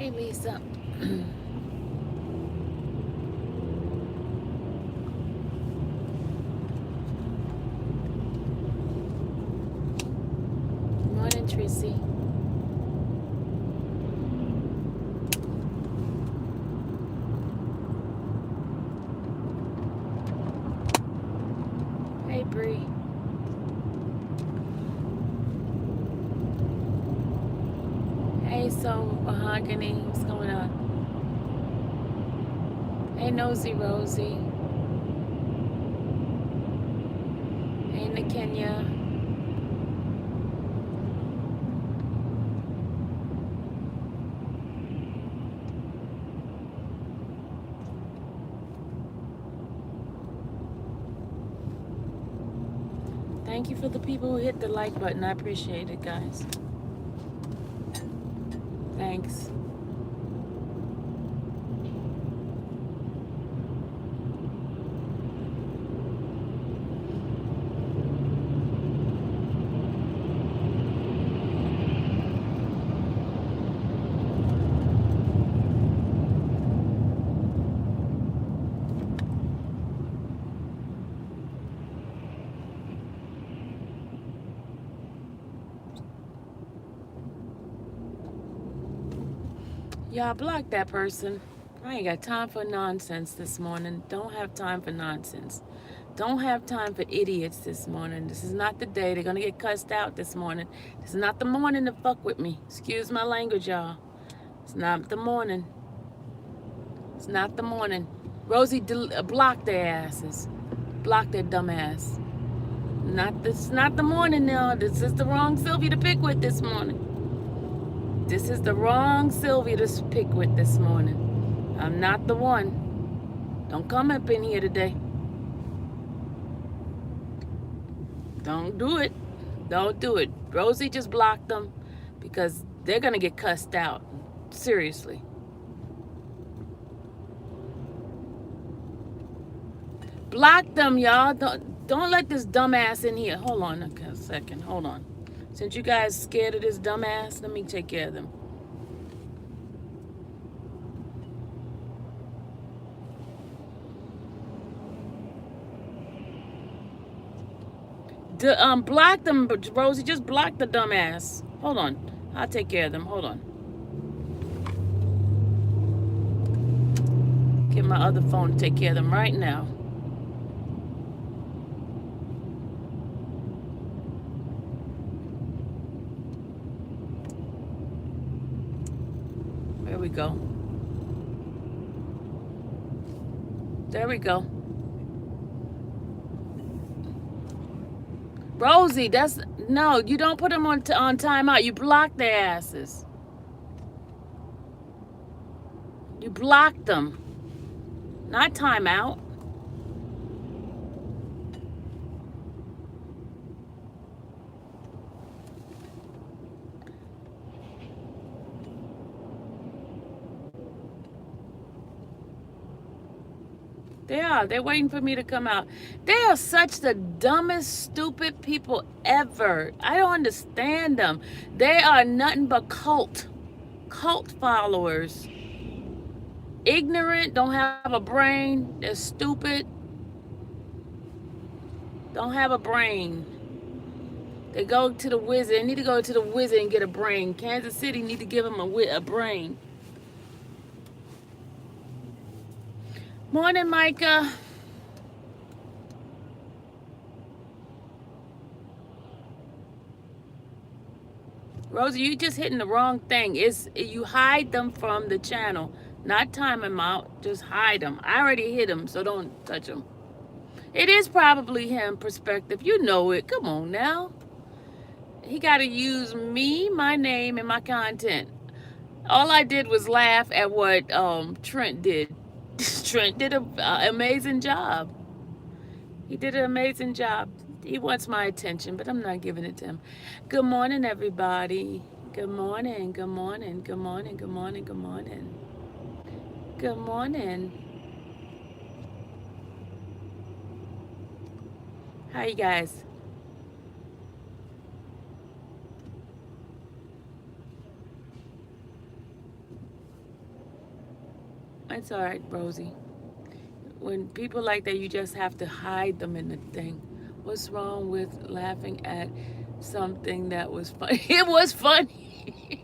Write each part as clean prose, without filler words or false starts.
Hey, Lisa. Morning, Tracy. Hey, Bree. Hey, so Mahogany. What's going on? Hey, Nosy Rosie. Hey, Nakenya. Thank you for the people who hit the like button. I appreciate it, guys. Thanks. Y'all block that person. I ain't got time for nonsense this morning. Don't have time for nonsense. Don't have time for idiots this morning. This is not the day. They're gonna get cussed out this morning. This is not the morning to fuck with me. Excuse my language, y'all. It's not the morning. It's not the morning. Rosie, block their asses. Block their dumb ass. Not this. Not the morning now. This is the wrong Sylvia to pick with this morning. This is the wrong Sylvia to pick with this morning. I'm not the one. Don't come up in here today. Don't do it. Don't do it. Rosie just blocked them because they're gonna get cussed out. Seriously. Block them, y'all. Don't let this dumbass in here. Hold on a second. Hold on. Since you guys scared of this dumbass, let me take care of them. Block them, Rosie. Just block the dumbass. Hold on. I'll take care of them. Hold on. Get my other phone to take care of them right now. There we go. There we go. Rosie, that's no. You don't put them on timeout. You block their asses. You block them. Not timeout. They are. They're waiting for me to come out. They are such the dumbest, stupid people ever. I don't understand them. They are nothing but cult followers. Ignorant, don't have a brain. They're stupid. Don't have a brain. They go to the wizard. They need to go to the wizard and get a brain. Kansas City need to give them a brain. Morning, Micah. Rosie, you just hitting the wrong thing. You hide them from the channel, not time them out. Just hide them. I already hit them, so don't touch them. It is probably him. Perspective, you know it. Come on now. He got to use me, my name, and my content. All I did was laugh at what Trent did. Trent did an amazing job. He did an amazing job. He wants my attention, but I'm not giving it to him. Good morning, everybody. Good morning, good morning, good morning, good morning, good morning. Good morning. How you guys? It's all right, Rosie. When people like that, you just have to hide them in the thing. What's wrong with laughing at something that was funny? It was funny.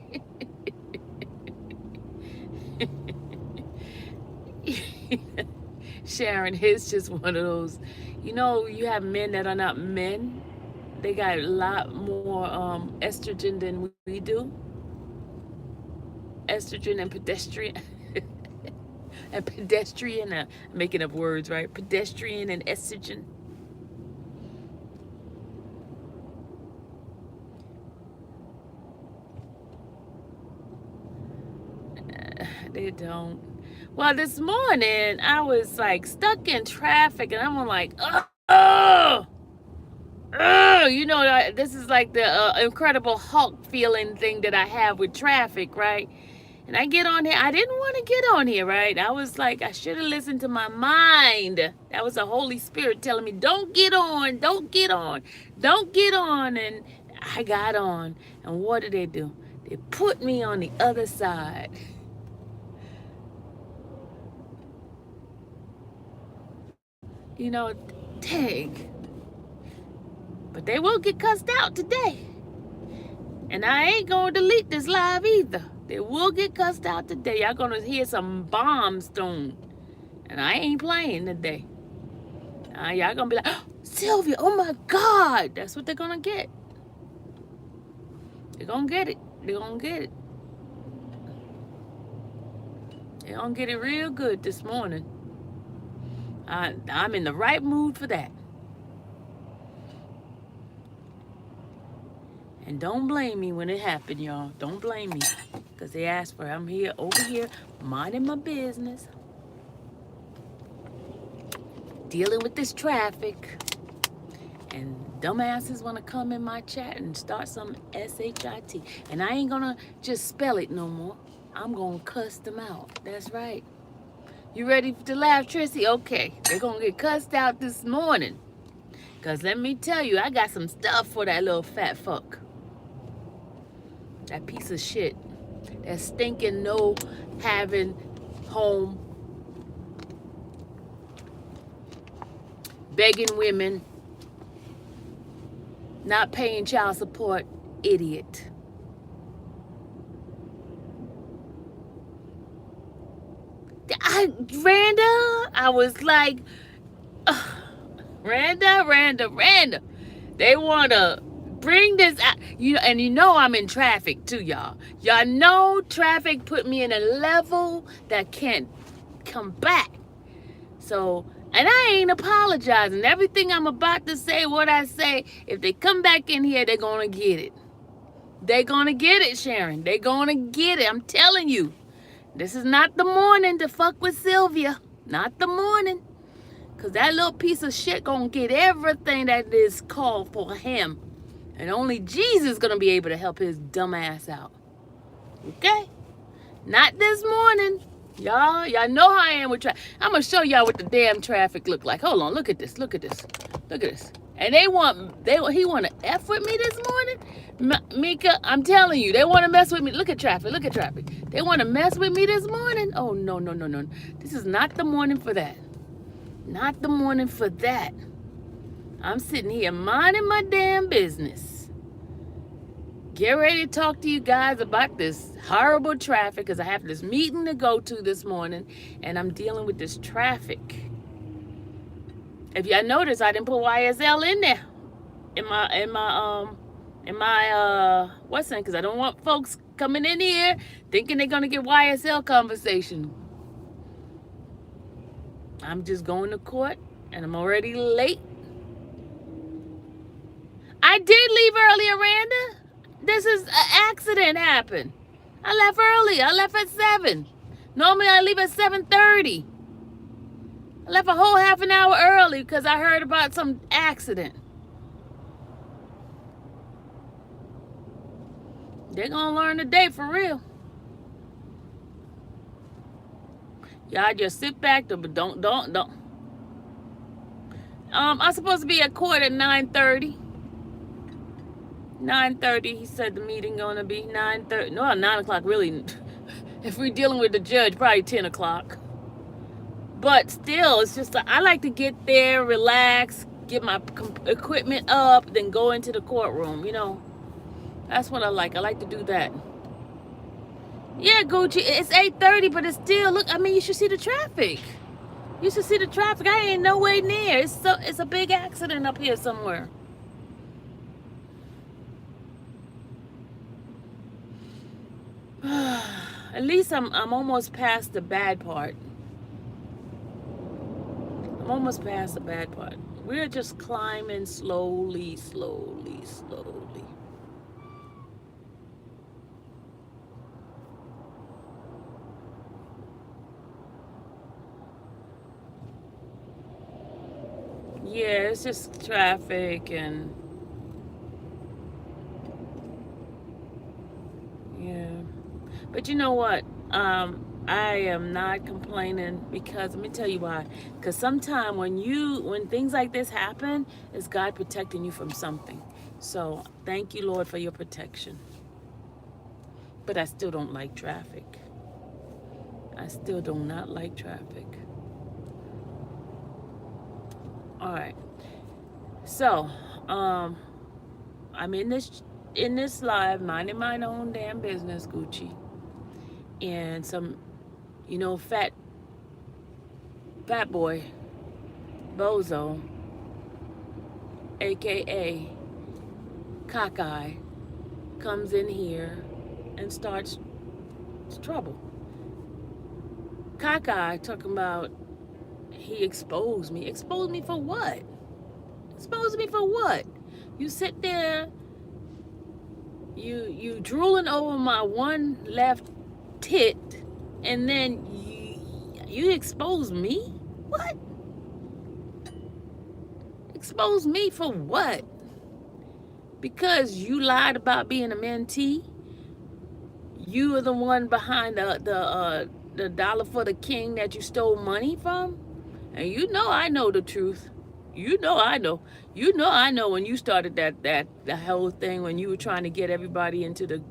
Sharon, it's just one of those. You know, you have men that are not men. They got a lot more estrogen than we do. Estrogen and pedestrian. And pedestrian, making up words, right? Pedestrian and estrogen. They don't. Well, this morning I was like stuck in traffic, and I'm like, oh, you know, this is like the Incredible Hulk feeling thing that I have with traffic, right? And I get on here. I didn't want to get on here, right? I was like, I should have listened to my mind. That was the Holy Spirit telling me, don't get on, don't get on, don't get on. And I got on. And what did they do? They put me on the other side. You know, dang. But they will get cussed out today. And I ain't going to delete this live either. They will get cussed out today. Y'all going to hear some bombs thrown. And I ain't playing today. Y'all going to be like, oh, Sylvia, oh my God. That's what they're going to get. They're going to get it. They're going to get it. They're going to get it real good this morning. I'm in the right mood for that. And don't blame me when it happened, y'all. Don't blame me. Because they asked for it. I'm here, over here, minding my business. Dealing with this traffic. And dumbasses want to come in my chat and start some S-H-I-T. And I ain't going to just spell it no more. I'm going to cuss them out. That's right. You ready to laugh, Trissy? Okay. They're going to get cussed out this morning. Because let me tell you, I got some stuff for that little fat fuck. That piece of shit. That stinking no having home. Begging women. Not paying child support. Idiot. Randa, I was like, Randa. They want to bring this out. And you know I'm in traffic too, y'all. Y'all know traffic put me in a level that can't come back. So, and I ain't apologizing. Everything I'm about to say, what I say, if they come back in here, they're going to get it. They're going to get it, Sharon. They're going to get it. I'm telling you. This is not the morning to fuck with Sylvia. Not the morning. Because that little piece of shit going to get everything that is called for him. And only Jesus is going to be able to help his dumb ass out. Okay? Not this morning. Y'all know how I am with traffic. I'm going to show y'all what the damn traffic look like. Hold on. Look at this. And he want to F with me this morning? Mika, I'm telling you, they want to mess with me. Look at traffic. They want to mess with me this morning? Oh, no. This is not the morning for that. Not the morning for that. I'm sitting here minding my damn business. Get ready to talk to you guys about this horrible traffic because I have this meeting to go to this morning and I'm dealing with this traffic. If y'all notice, I didn't put YSL in there in my what's that? Because I don't want folks coming in here thinking they're gonna get YSL conversation. I'm just going to court and I'm already late. I did leave earlier, Randa. This is an accident happened. I left early. I left at 7. Normally I leave at 7:30. I left a whole half an hour early because I heard about some accident. They're gonna learn today for real. Y'all just sit back, but don't. I'm supposed to be at court at 9:30. 9:30. He said the meeting gonna be 9:30. No, 9 o'clock really. If we're dealing with the judge, probably 10 o'clock. But still, it's just I like to get there, relax, get my equipment up, then go into the courtroom. That's what I like. I like to do that. Yeah, Gucci. It's 8:30, but it's still look. I mean, you should see the traffic. You should see the traffic. I ain't no way near. It's a big accident up here somewhere. At least I'm almost past the bad part. I'm almost past the bad part. We're just climbing slowly, slowly, slowly. Yeah, it's just traffic and yeah. But you know what? I am not complaining because let me tell you why. Because sometimes when things like this happen, it's God protecting you from something. So thank you, Lord, for your protection. But I still don't like traffic. I still do not like traffic. All right. So, I'm in this live, minding my own damn business, Gucci, and some, fat boy, bozo, aka cockeye, comes in here and starts trouble. Cockeye talking about he exposed me. Exposed me for what? Exposed me for what? You sit there, you drooling over my one left tit, and then you expose me? What? Expose me for what? Because you lied about being a mentee? You are the one behind the dollar for the king that you stole money from? And I know the truth. I know. I know when you started the whole thing, when you were trying to get everybody into the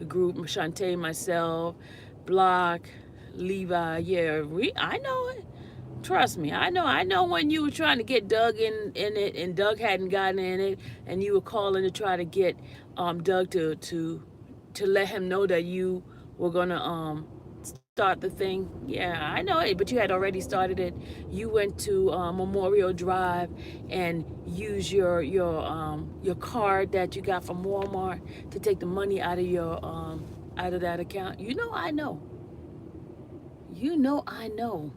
group, Shantae, myself, Block, Levi. Yeah, I know it. Trust me, I know. I know when you were trying to get Doug in it, and Doug hadn't gotten in it, and you were calling to try to get Doug to let him know that you were gonna start the thing. Yeah, I know it, but you had already started it. You went to Memorial Drive and used your card that you got from Walmart to take the money out of your out of that account. I know. I know.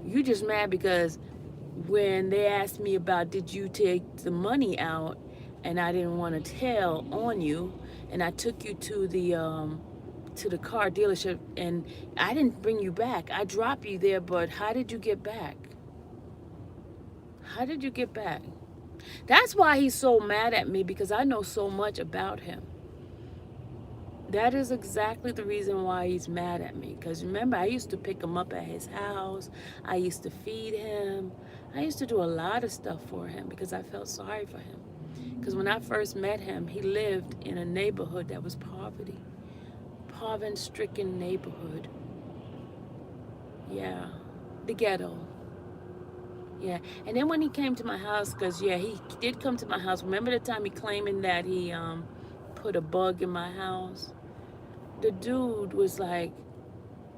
You just mad because when they asked me about did you take the money out, and I didn't want to tell on you, and I took you to the car dealership, and I didn't bring you back. I dropped you there, but how did you get back? How did you get back? That's why he's so mad at me, because I know so much about him. That is exactly the reason why he's mad at me. Because remember, I used to pick him up at his house. I used to feed him. I used to do a lot of stuff for him because I felt sorry for him. Because when I first met him, he lived in a neighborhood that was poverty-stricken neighborhood. Yeah, the ghetto. Yeah, and then when he came to my house, because yeah, he did come to my house. Remember the time he claiming that he put a bug in my house? The dude was like,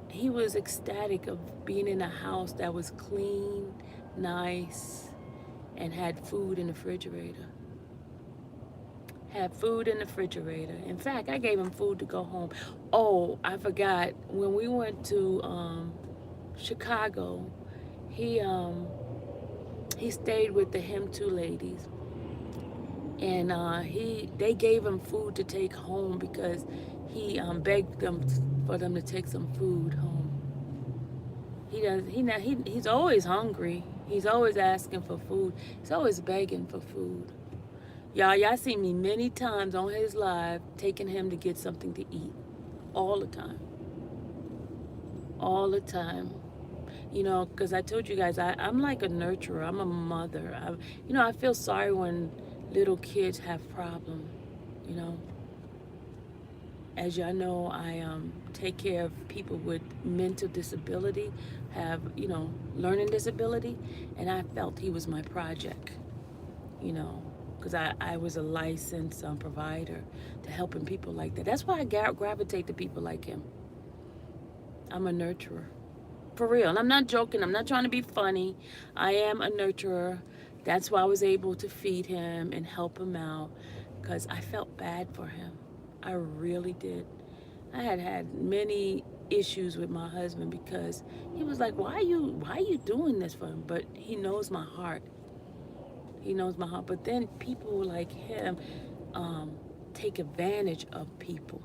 he was ecstatic of being in a house that was clean, nice, and had food in the refrigerator. Had food in the refrigerator. In fact, I gave him food to go home. Oh, I forgot. When we went to Chicago, he stayed with the Him Two ladies, and they gave him food to take home because he begged them for them to take some food home. He's always hungry. He's always asking for food. He's always begging for food. Y'all see me many times on his live taking him to get something to eat. All the time. All the time. Because I told you guys, I'm like a nurturer. I'm a mother. I feel sorry when little kids have problems, you know. As y'all know, I take care of people with mental disability, have, learning disability, and I felt he was my project, you know, because I was a licensed provider to helping people like that. That's why I gravitate to people like him. I'm a nurturer. For real. And I'm not joking. I'm not trying to be funny. I am a nurturer. That's why I was able to feed him and help him out because I felt bad for him. I really did. I had had many issues with my husband because he was like, why are you doing this for him? But he knows my heart. He knows my heart. But then people like him um, take advantage of people.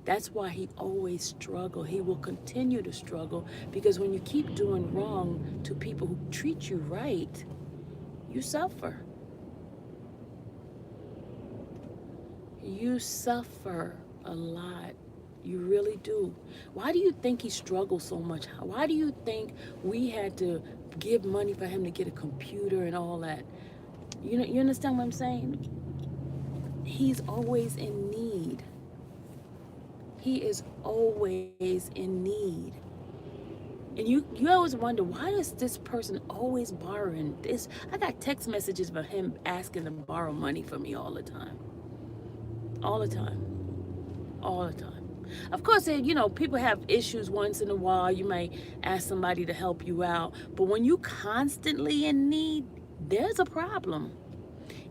That's why he always struggled. He will continue to struggle because when you keep doing wrong to people who treat you right, you suffer. You suffer a lot. You really do. Why do you think he struggled so much? Why do you think we had to give money for him to get a computer and all that? You understand what I'm saying? He's always in need. He is always in need. And you always wonder, why is this person always borrowing this? I got text messages of him asking to borrow money from me all the time. All the time. All the time. Of course, people have issues once in a while. You may ask somebody to help you out. But when you constantly in need, there's a problem.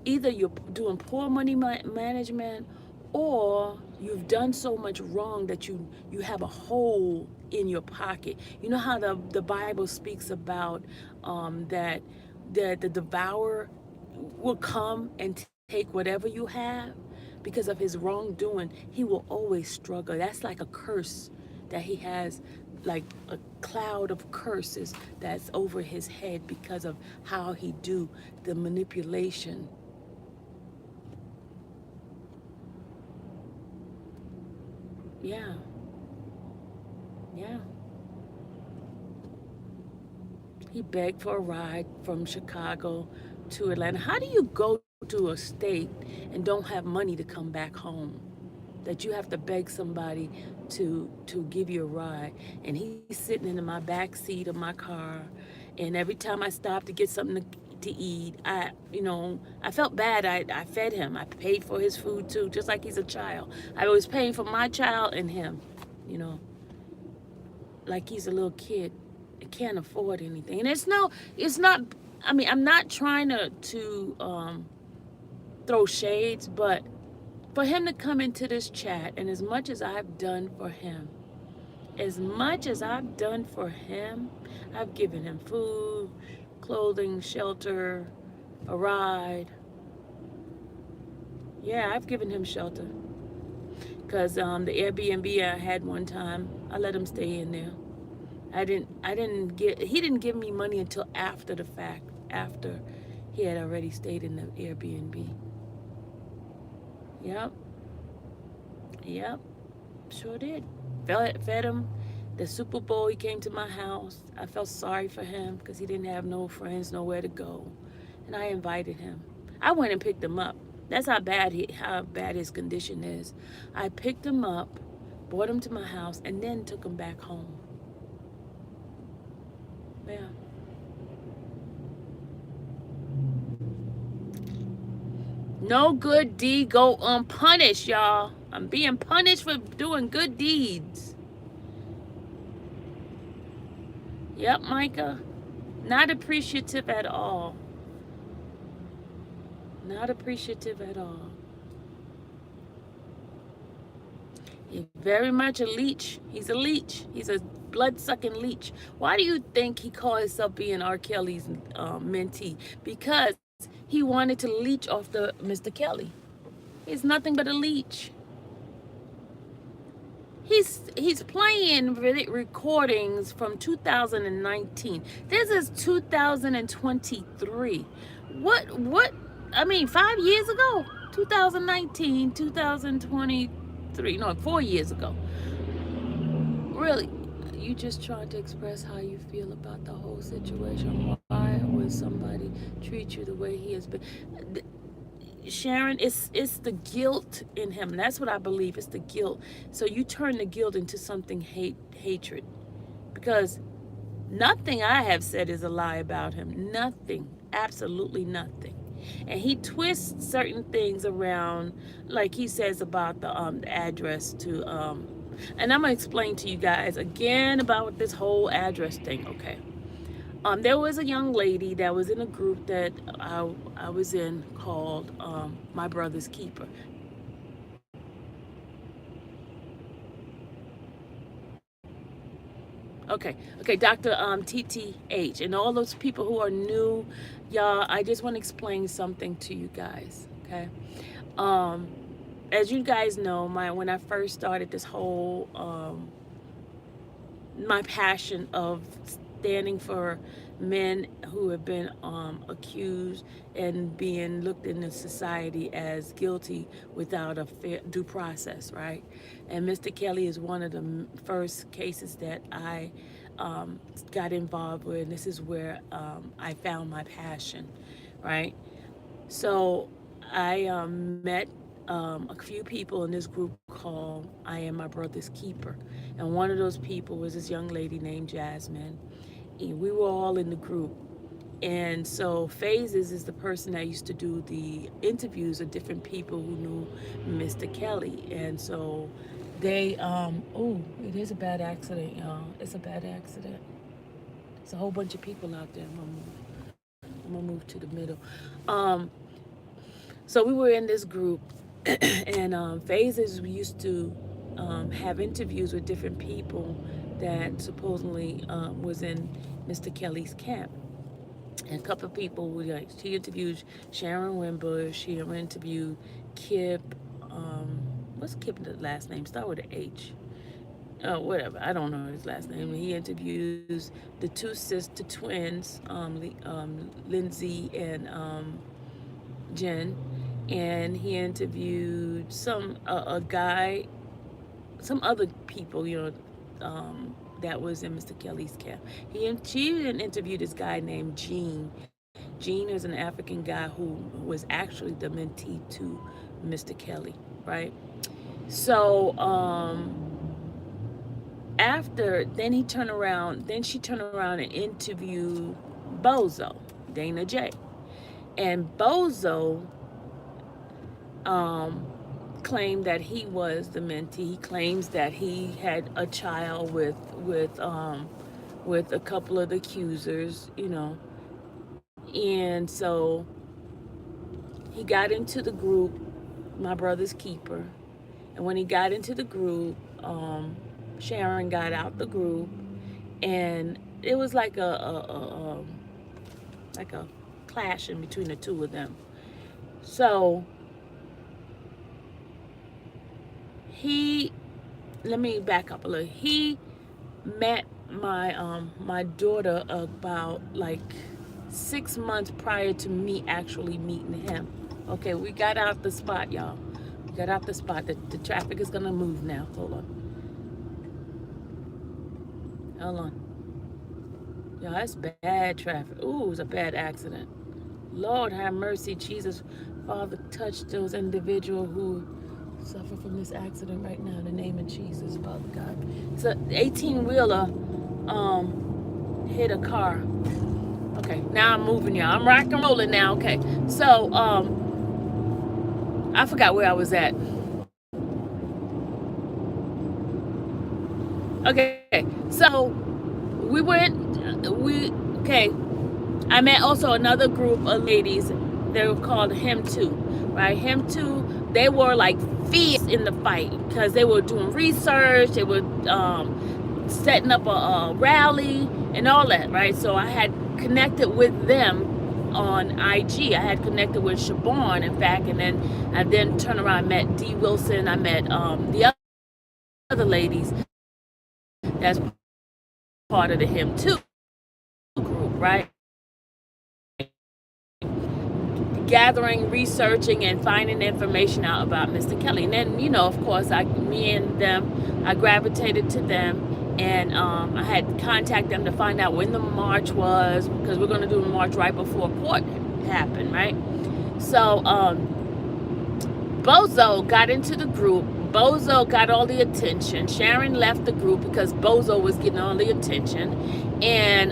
Either you're doing poor money management or you've done so much wrong that you have a hole in your pocket. You know how the Bible speaks about that the devourer will come and take whatever you have because of his wrongdoing. He will always struggle. That's like a curse that he has, like a cloud of curses that's over his head because of how he do the manipulation. Yeah, yeah. He begged for a ride from Chicago to Atlanta. How do you go to a state and don't have money to come back home? That you have to beg somebody to give you a ride. And he's sitting in my back seat of my car. And every time I stopped to get something to eat, I felt bad. I fed him. I paid for his food too, just like he's a child. I was paying for my child and him, you know, like he's a little kid. Can't afford anything. And it's not. I mean, I'm not trying to throw shades, but for him to come into this chat, and as much as I've done for him, as much as I've done for him, I've given him food, clothing, shelter, a ride. Yeah, I've given him shelter because the Airbnb I had one time, I let him stay in there. He didn't give me money until after the fact, after he had already stayed in the Airbnb. Yep, yep, sure did. Fed him. The Super Bowl, he came to my house. I felt sorry for him because he didn't have no friends, nowhere to go. And I invited him. I went and picked him up. That's how bad his condition is. I picked him up, brought him to my house, and then took him back home. Yeah. No good deed go unpunished, y'all. I'm being punished for doing good deeds. Yep, Micah. Not appreciative at all. Not appreciative at all. He's very much a leech. He's a leech. He's a blood-sucking leech. Why do you think he called himself being R. Kelly's mentee? Because he wanted to leech off the Mr. Kelly. He's nothing but a leech. He's playing recordings from 2019. This is 2023. What? I mean, 5 years ago, 2019, 2023. No, 4 years ago. Really, you just trying to express how you feel about the whole situation. Why would somebody treat you the way he has been? Sharon, it's the guilt in him. That's what I believe. It's the guilt. So you turn the guilt into something hatred, because nothing I have said is a lie about him. Nothing, absolutely nothing. And he twists certain things around, like he says about the address to and I'm gonna explain to you guys again about this whole address thing. Okay. There was a young lady that was in a group that I was in called My Brother's Keeper. Okay, Dr. TTH, and all those people who are new, y'all, I just want to explain something to you guys, okay? Um, as you guys know, when I first started this whole my passion of standing for men who have been accused and being looked into society as guilty without a fair due process, right? And Mr. Kelly is one of the first cases that I got involved with. And this is where I found my passion, right? So I met a few people in this group called I Am My Brother's Keeper. And one of those people was this young lady named Jasmine. And we were all in the group. And so Phases is the person that used to do the interviews of different people who knew Mr. Kelly. And so they, oh, it is a bad accident, y'all. It's a bad accident. It's a whole bunch of people out there. I'm gonna move to the middle. Um, so we were in this group, and Phases used to have interviews with different people that supposedly was in Mr. Kelly's camp. And a couple of people, she interviewed Sharon Wimbush, she interviewed Kip, what's Kip's last name? Start with an H. Whatever, I don't know his last name. He interviews the two sister twins, Lindsay and Jen, and he interviewed a guy, some other people, that was in Mr. Kelly's camp. She interviewed this guy named Gene. Gene is an African guy who was actually the mentee to Mr. Kelly, right? So then she turned around and interviewed Bozo, Dana J. And Bozo claimed that he was the mentee. He claims that he had a child with a couple of the accusers, And so he got into the group, My Brother's Keeper. And when he got into the group, Sharon got out the group, and it was like a clash in between the two of them. So let me back up a little. He met my daughter about like 6 months prior to me actually meeting him. Okay, we got out the spot, y'all. We got out the spot. The traffic is gonna move now. Hold on. Y'all, that's bad traffic. Ooh, it was a bad accident. Lord have mercy, Jesus. Father, touch those individuals who suffer from this accident right now in the name of Jesus, Father God. It's an 18-wheeler hit a car. Okay, now I'm moving, y'all. I'm rock and rolling now. Okay, so I forgot where I was at. Okay, so I met also another group of ladies. They were called Him Too, right? Him Too, they were like fierce in the fight because they were doing research. They were setting up a rally and all that, right? So I had connected with them on IG. I had connected with Siobhan, in fact, and then I turned around and met Dee Wilson. I met the other ladies that's part of the Him Too group, right? Gathering, researching, and finding information out about Mr. Kelly. And then, of course, I gravitated to them, and I had contacted them to find out when the march was, because we're going to do the march right before court happened, right? So Bozo got into the group. Bozo got all the attention. Sharon left the group because Bozo was getting all the attention. And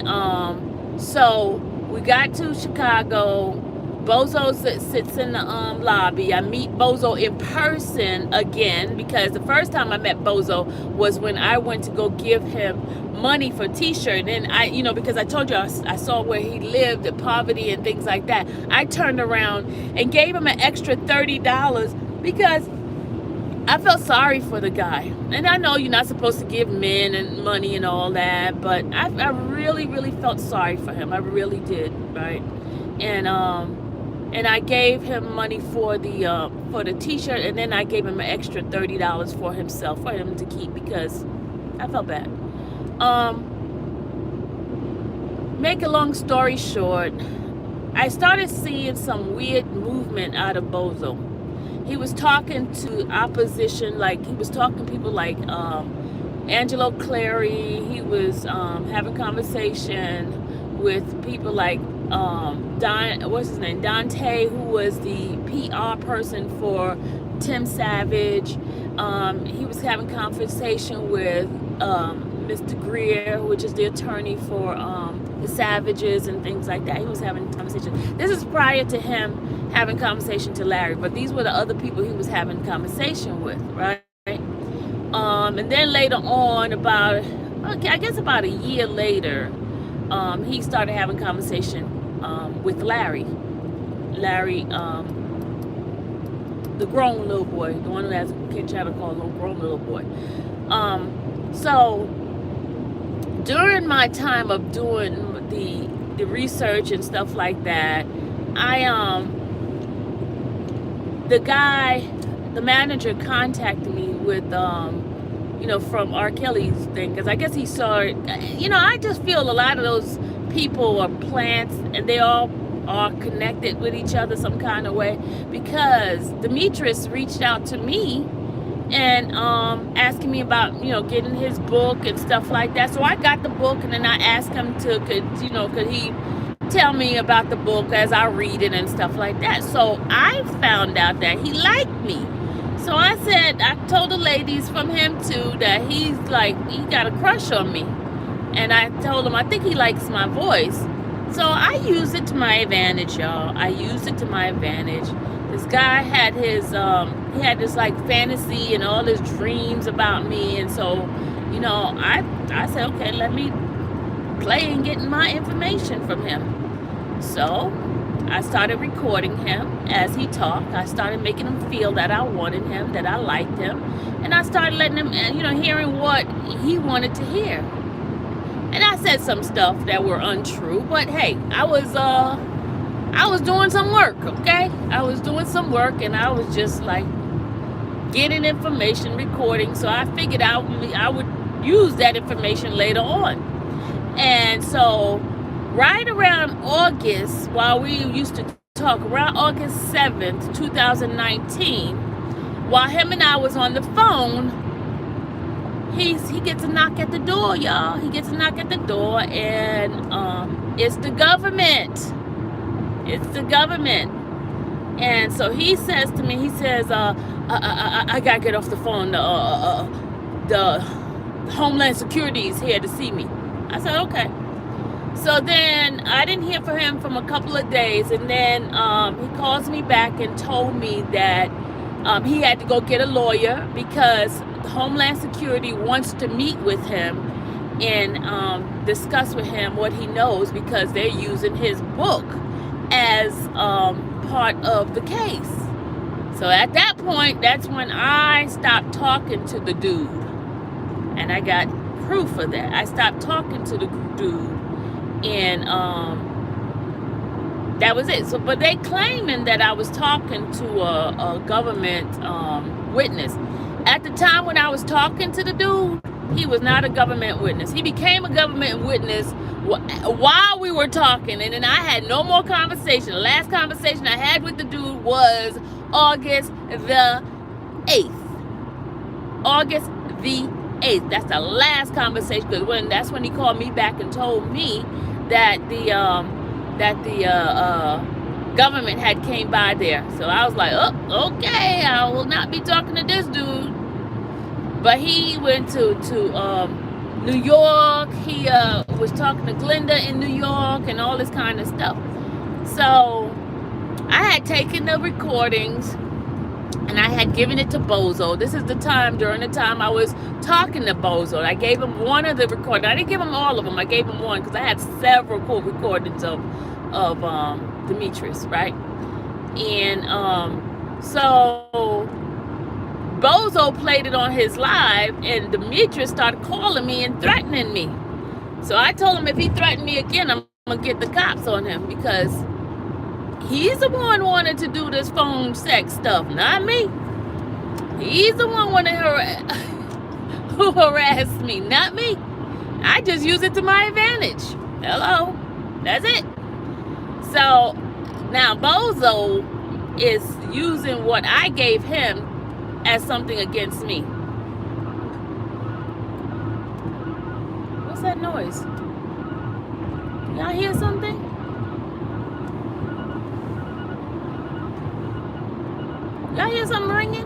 so we got to Chicago. Bozo sits in the lobby. I meet Bozo in person again because the first time I met Bozo was when I went to go give him money for t-shirt. And I, because I told you I saw where he lived, at poverty and things like that. I turned around and gave him an extra $30 because I felt sorry for the guy. And I know you're not supposed to give men and money and all that, but I really, really felt sorry for him. I really did, right? And I gave him money for the t-shirt, and then I gave him an extra $30 for himself, for him to keep, because I felt bad. Make a long story short, I started seeing some weird movement out of Bozo. He was talking to opposition, like he was talking to people like Angelo Clary. He was having conversation with people like Dante, who was the PR person for Tim Savage. He was having conversation with Mr. Greer, which is the attorney for the Savages and things like that. He was having conversation. This is prior to him having conversation to Larry, but these were the other people he was having conversation with, right? And then later on, about a year later, he started having conversation with Larry, the grown little boy, the one who has a kid channel called Grown Little Boy. So during my time of doing the research and stuff like that, the manager contacted me with from R. Kelly's thing, because I guess he saw it. I just feel a lot of those people are plants, and they all are connected with each other some kind of way, because Demetrius reached out to me and asking me about getting his book and stuff like that. So I got the book, and then I asked him could he tell me about the book as I read it and stuff like that. So I found out that he liked me. So I told the ladies from him too that he got a crush on me. And I told him I think he likes my voice. So I used it to my advantage, y'all. I used it to my advantage. This guy had his he had this fantasy and all his dreams about me, and so I said, okay, let me play and get my information from him. So I started recording him as he talked. I started making him feel that I wanted him, that I liked him, and I started letting him hearing what he wanted to hear. And I said some stuff that were untrue, but hey, I was doing some work, okay? I was doing some work, and I was just getting information, recording. So I figured I would use that information later on. And so right around August, while we used to talk, around August 7th, 2019, while him and I was on the phone, he gets a knock at the door, y'all. He gets a knock at the door, and it's the government. It's the government. And so he says to me, I gotta get off the phone. The Homeland Security is here to see me. I said, okay. So then I didn't hear from him from a couple of days, and then he calls me back and told me that he had to go get a lawyer because the Homeland Security wants to meet with him and discuss with him what he knows, because they're using his book as part of the case. So at that point, that's when I stopped talking to the dude, and I got proof of that. I stopped talking to the dude, and that was it. So, but they claiming that I was talking to a government witness. At the time when I was talking to the dude, he was not a government witness. He became a government witness while we were talking, and then I had no more conversation. The last conversation I had with the dude was August the 8th. August the 8th. That's the last conversation, because that's when he called me back and told me that government had came by there. So I was like, oh, okay, I will not be talking to this dude. But he went to New York. He was talking to Glenda in New York and all this kind of stuff. So I had taken the recordings and I had given it to Bozo. This is the time, during the time I was talking to Bozo. I gave him one of the recordings. I didn't give him all of them. I gave him one because I had several cool recordings of Demetrius, right? And so Bozo played it on his live, and Demetrius started calling me and threatening me. So I told him if he threatened me again, I'm gonna get the cops on him, because he's the one wanted to do this phone sex stuff, not me. He's the one wanted who harassed me, not me. I just use it to my advantage. Hello, that's it. So now Bozo is using what I gave him as something against me. What's that noise? Y'all hear something? Y'all hear something ringing?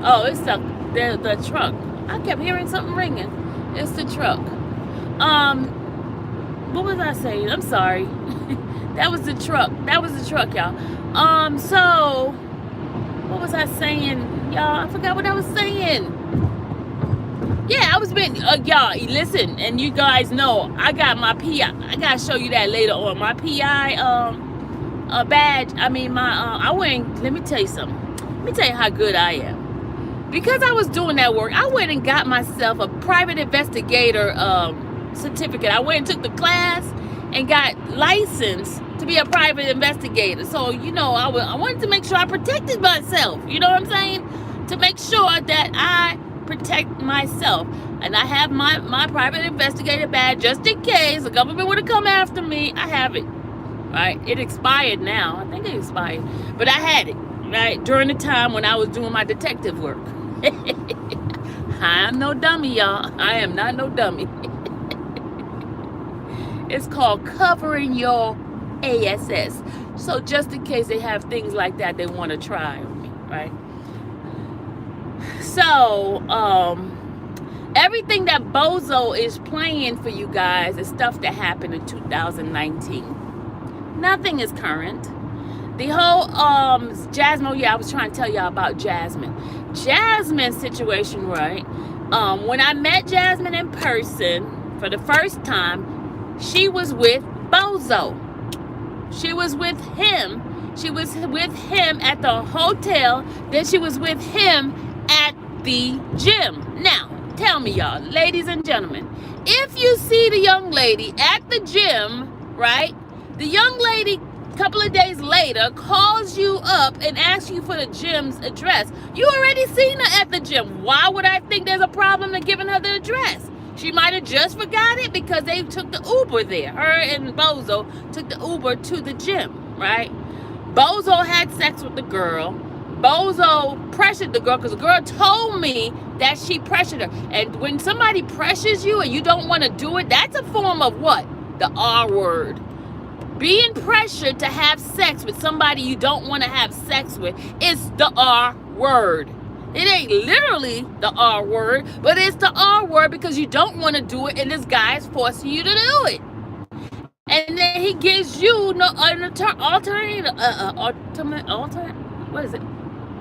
Oh, it's the truck. I kept hearing something ringing. It's the truck. What was I saying? I'm sorry. That was the truck. That was the truck, y'all. So what was I saying, y'all? I forgot what I was saying. Yeah, I was being, y'all, listen, and you guys know, I got my PI, I gotta show you that later on, my PI, badge, I mean, I went, let me tell you something, let me tell you how good I am. Because I was doing that work, I went and got myself a private investigator, certificate. I went and took the class and got licensed to be a private investigator. So, you know, I wanted to make sure I protected myself, you know what I'm saying? To make sure that I protect myself, and I have my private investigator badge just in case the government would have come after me. I have it, right? It expired now. I think it expired, but I had it, right, during the time when I was doing my detective work. I'm no dummy, y'all. I am not no dummy. It's called covering your ASS. So just in case they have things like that they want to try on me, right? So, everything that Bozo is playing for you guys is stuff that happened in 2019. Nothing is current. The whole, Jasmine, oh yeah, I was trying to tell y'all about Jasmine. Jasmine's situation, right? When I met Jasmine in person for the first time, she was with Bozo. She was with him. She was with him at the hotel. Then she was with him at the gym. Now, tell me, y'all, ladies and gentlemen, if you see the young lady at the gym, right, the young lady a couple of days later calls you up and asks you for the gym's address, you already seen her at the gym. Why would I think there's a problem in giving her the address? She might have just forgot it because they took the Uber there. Her and Bozo took the Uber to the gym, right? Bozo had sex with the girl. Bozo pressured the girl because the girl told me that she pressured her. And when somebody pressures you and you don't want to do it, that's a form of what? The R word. Being pressured to have sex with somebody you don't want to have sex with is the R word. It ain't literally the R word, but it's the R word because you don't want to do it and this guy is forcing you to do it. And then he gives you no alternative, what is it?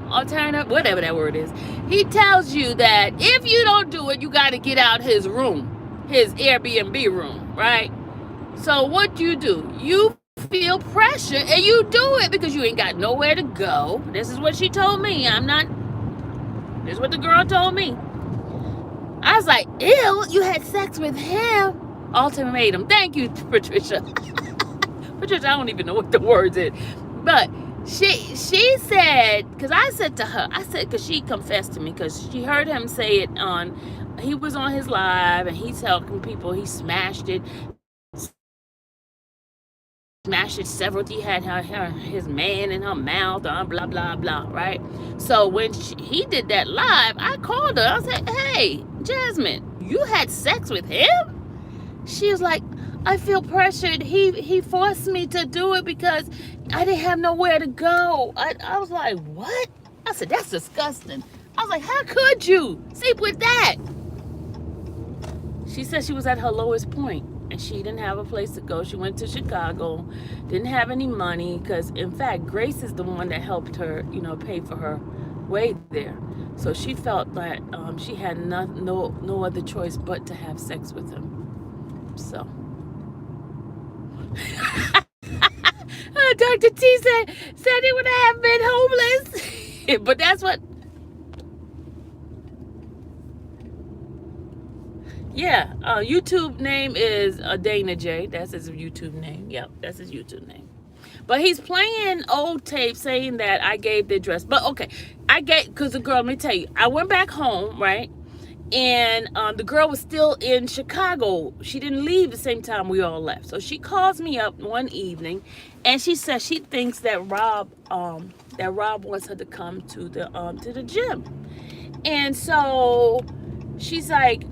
Alternative, whatever that word is. He tells you that if you don't do it, you got to get out his room, his Airbnb room, right? So what do? You feel pressure and you do it because you ain't got nowhere to go. This is what she told me. This is what the girl told me. I was like, ew, you had sex with him. Ultimatum. Thank you, Patricia. Patricia, I don't even know what the words is. But she said, because I said to her, because she confessed to me, because she heard him say it he was on his live, and he's telling people he smashed it several. He had his man in her mouth, blah blah blah, right? So when he did that live, I called her. I said, hey, Jasmine, you had sex with him? She was like, I feel pressured. He forced me to do it because I didn't have nowhere to go. I was like, what? I said, that's disgusting. I was like, how could you sleep with that? She said she was at her lowest point and she didn't have a place to go. She went to Chicago, didn't have any money because, in fact, Grace is the one that helped her, pay for her way there. So she felt that she had no other choice but to have sex with him. So. Dr. T said he would have been homeless. But that's what. Yeah, YouTube name is Dana J. That's his YouTube name. Yep, that's his YouTube name. But he's playing old tape saying that I gave the address. But okay, because the girl, let me tell you, I went back home, right? And the girl was still in Chicago. She didn't leave the same time we all left. So she calls me up one evening, and she says she thinks that Rob wants her to come to the gym. And so she's like,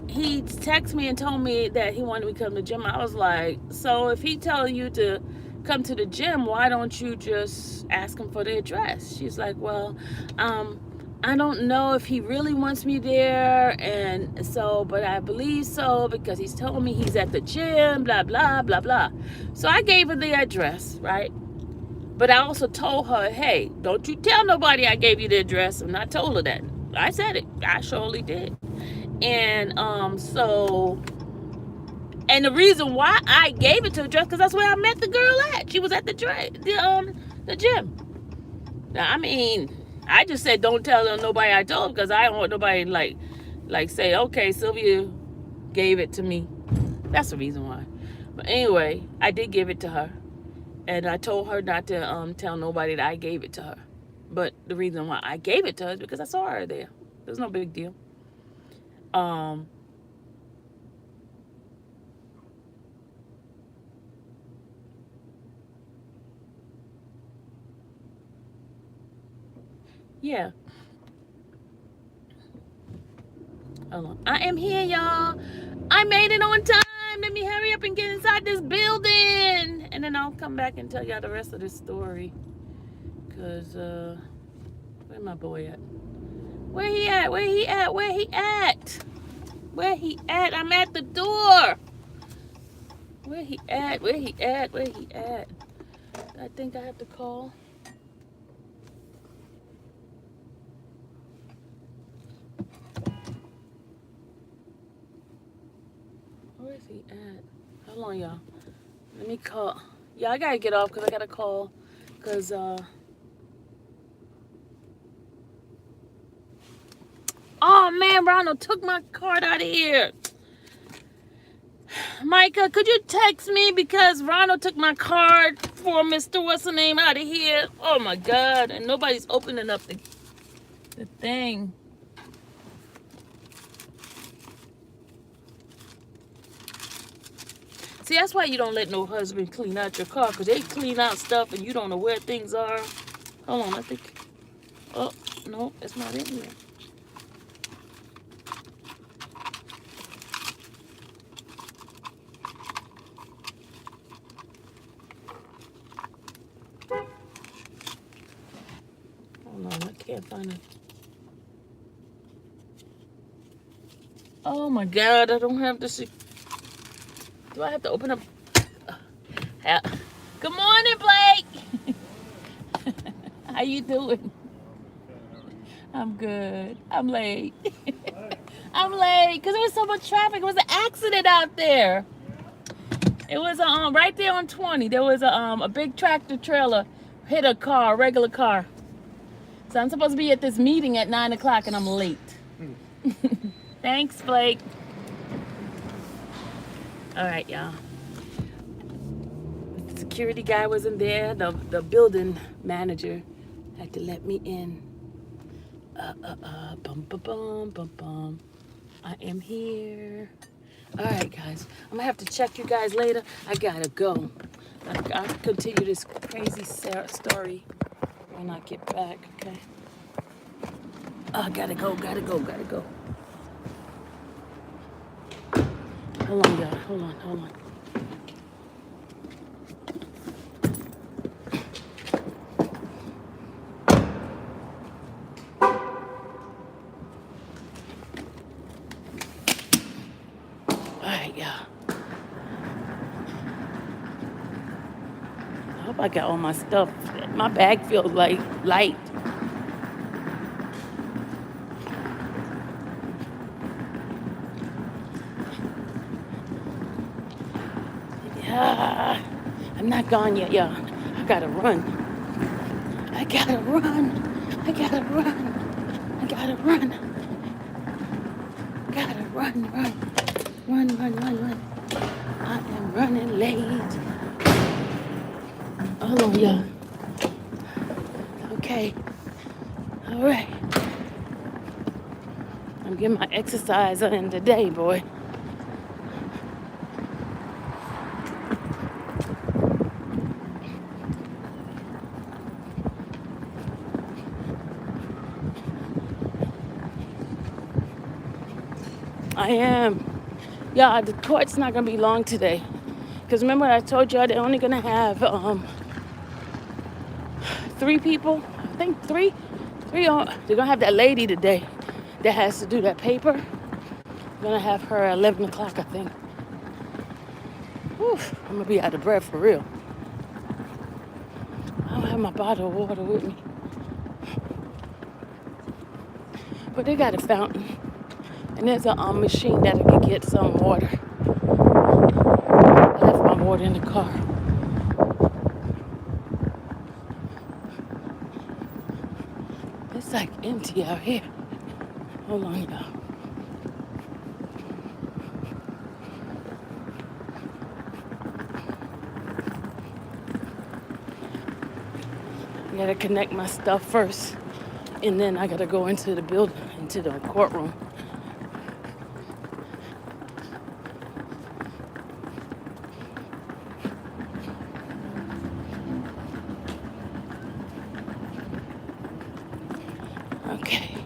he texted me and told me that he wanted me to come to the gym. I was like, so if he telling you to come to the gym, why don't you just ask him for the address? She's like, well, I don't know if he really wants me there, and so, but I believe so because he's told me he's at the gym, blah, blah, blah, blah. So I gave her the address, right? But I also told her, hey, don't you tell nobody I gave you the address. And I told her that. I said it. I surely did. And and the reason why I gave it to her address, because that's where I met the girl at. She was at the gym. Now, I mean, I just said don't tell nobody I told, because I don't want nobody like say, okay, Sylvia gave it to me. That's the reason why. But anyway, I did give it to her. And I told her not to tell nobody that I gave it to her. But the reason why I gave it to her is because I saw her there. There's no big deal. Yeah. Hold on. I am here, y'all. I made it on time. Let me hurry up and get inside this building. And then I'll come back and tell y'all the rest of this story. Because, where my boy at? Where he at? Where he at? Where he at? Where he at? I'm at the door. Where he at? Where he at? Where he at? I think I have to call. Where is he at? Hold on, y'all. Let me call. Yeah, I gotta get off because I gotta call. Because, oh man, Ronald took my card out of here. Micah, could you text me because Ronald took my card for Mr. What's the name out of here? Oh my God, and nobody's opening up the thing. See, that's why you don't let no husband clean out your car, because they clean out stuff and you don't know where things are. Hold on, I think. Oh, no, it's not in here. Hold on, I can't find it. Oh my God, I don't have this. Do I have to open up? Good morning, Blake. How you doing? I'm good. I'm late. I'm late because there was so much traffic. It was an accident out there. It was right there on 20. There was a big tractor trailer hit a car, a regular car. So I'm supposed to be at this meeting at 9 o'clock and I'm late. Thanks, Blake. All right, y'all. The security guy wasn't there. The building manager had to let me in. Bum, bum, bum, bum, bum. I am here. All right, guys. I'm gonna have to check you guys later. I gotta go. I'll continue this crazy story when I get back. Okay. Oh, gotta go. Hold on, y'all. Hold on. All right, y'all. I hope I got all my stuff. My bag feels like light. Yeah. I'm not gone yet, y'all. I gotta run. I gotta run. Gotta run. I am running late. Hold on, y'all. Okay. All right. I'm getting my exercise in today, boy. I am. Yeah, the court's not gonna be long today. Because remember I told y'all they're only gonna have 3 people. I think three. They're gonna have that lady today that has to do that paper. They're gonna have her at 11 o'clock, I think. Whew, I'm gonna be out of breath for real. I don't have my bottle of water with me. But they got a fountain. And there's a machine that I can get some water. I left my water in the car. It's like empty out here. Hold on, y'all. I gotta connect my stuff first. And then I gotta go into the building, into the courtroom. Okay.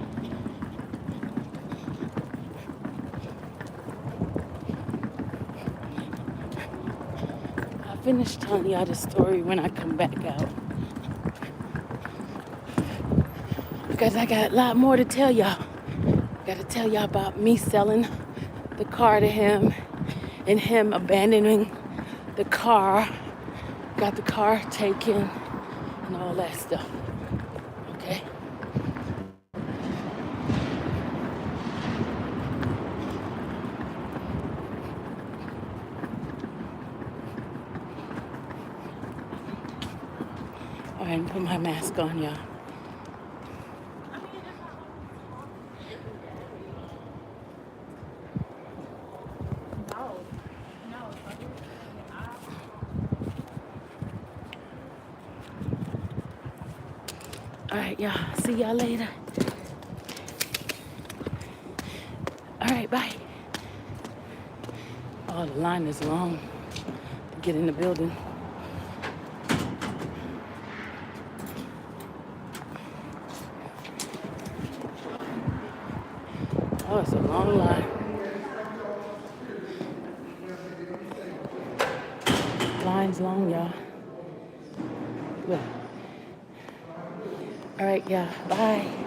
I'll finish telling y'all the story when I come back out. Because I got a lot more to tell y'all. Gotta tell y'all about me selling the car to him and him abandoning the car. Got the car taken and all that stuff. Okay? All right, put my mask on, y'all. All right, y'all. See y'all later. All right, bye. Oh, the line is long to get in the building. Oh, it's a long line. Line's long, y'all. Look. All right, y'all. Bye.